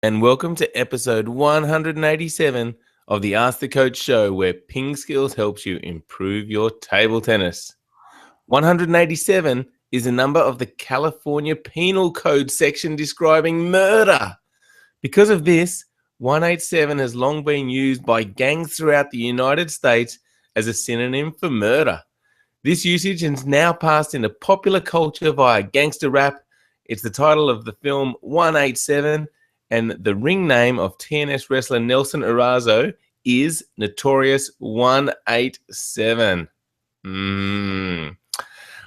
and welcome to episode 187 of the Ask the Coach show, where PingSkills helps you improve your table tennis. 187 is the number of the California Penal Code section describing murder. Because of this, 187 has long been used by gangs throughout the United States as a synonym for murder. This usage has now passed into popular culture via gangster rap. It's the title of the film 187, and the ring name of TNS wrestler Nelson Arazo is Notorious 187.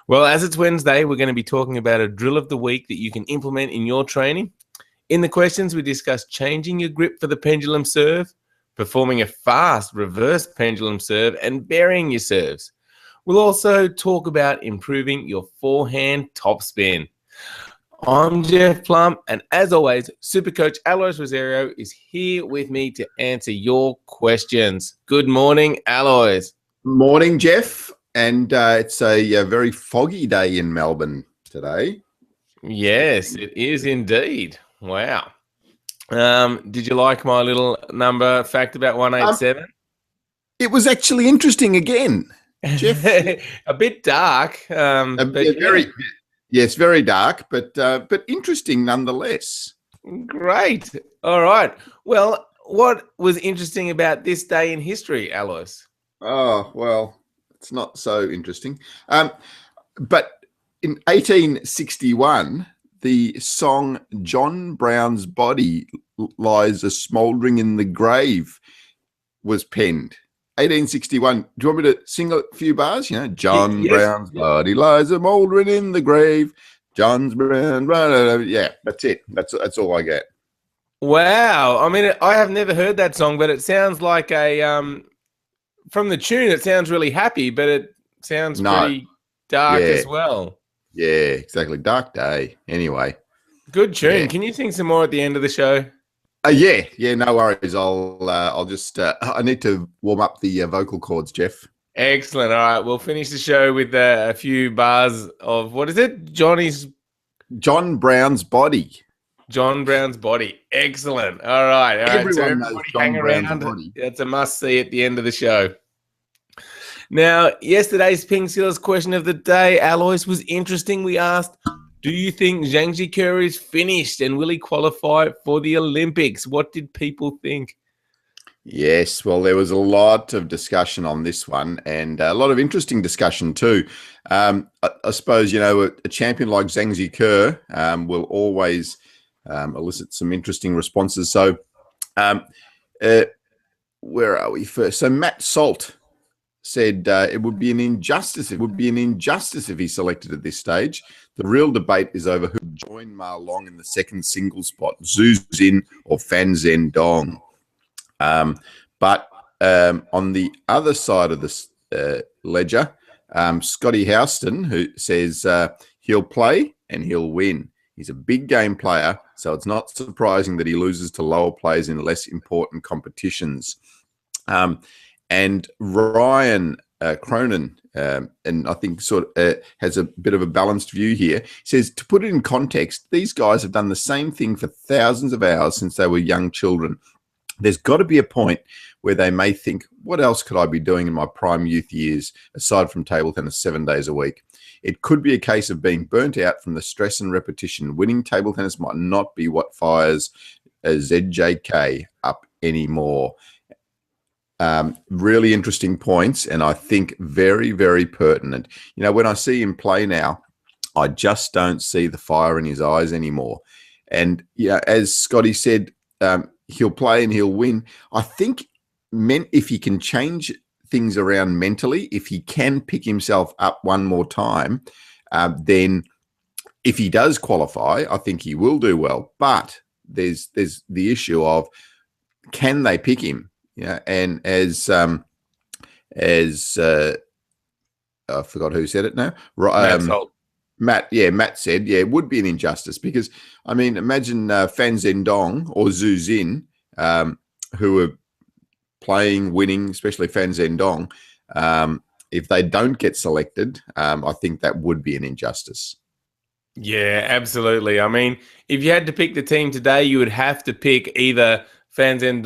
Well, as it's Wednesday, we're going to be talking about a drill of the week that you can implement in your training. In the questions, we discuss changing your grip for the pendulum serve, performing a fast reverse pendulum serve, and burying your serves. We'll also talk about improving your forehand topspin. I'm Jeff Plum, and as always, Super Coach Alois Rosario is here with me to answer your questions. Good morning, Alois. Morning, Jeff. And it's a very foggy day in Melbourne today. Yes, it is indeed. Wow. Did you like my little number fact about 187? It was actually interesting again, Jeff. A bit dark. Yes, very dark, but interesting nonetheless. Great. All right. Well, what was interesting about this day in history, Alois? Oh, well, it's not so interesting. But in 1861, the song John Brown's Body Lies a Smouldering in the Grave was penned. 1861. Do you want me to sing a few bars? You know, John Brown's body lies a mouldering in the grave. John's Brown. Yeah, that's it. That's all I get. Wow. I mean, I have never heard that song, but it sounds like from the tune, it sounds really happy, but it sounds pretty dark as well. Yeah, exactly. Dark day. Anyway. Good tune. Yeah. Can you sing some more at the end of the show? Yeah, no worries. I'll just I need to warm up the vocal cords, Jeff. Excellent. All right, we'll finish the show with a few bars of, what is it? John Brown's Body. John Brown's Body. Excellent. All right. Everyone knows John Brown's Body. That's a must-see at the end of the show. Now, yesterday's PingSkills question of the day, Alois, was interesting. We asked, do you think Zhang Jike is finished and will he qualify for the Olympics? What did people think? Yes, well, there was a lot of discussion on this one and a lot of interesting discussion too. I suppose, a champion like Zhang Jike will always elicit some interesting responses. So where are we first? So Matt Salt said it would be an injustice. It would be an injustice if he's selected at this stage. The real debate is over who would join Ma Long in the second single spot, Zhu Xin or Fan Zhendong. But on the other side of this ledger, Scotty Houston, who says he'll play and he'll win. He's a big game player, so it's not surprising that he loses to lower players in less important competitions. And Ryan Cronin, and I think has a bit of a balanced view here, says, to put it in context, these guys have done the same thing for thousands of hours since they were young children. There's got to be a point where they may think, what else could I be doing in my prime youth years aside from table tennis 7 days a week? It could be a case of being burnt out from the stress and repetition. Winning table tennis might not be what fires ZJK up anymore. Really interesting points, and I think very, very pertinent. When I see him play now, I just don't see the fire in his eyes anymore. And as Scotty said, he'll play and he'll win. I think if he can change things around mentally, if he can pick himself up one more time, then if he does qualify, I think he will do well. But there's the issue of, can they pick him? And as I forgot who said it now. Matt said, it would be an injustice because, I mean, imagine Fan Zhendong or Zhu Xin, who are playing, winning, especially Fan Zhendong. If they don't get selected, I think that would be an injustice. Yeah, absolutely. I mean, if you had to pick the team today, you would have to pick either Fan Zhendong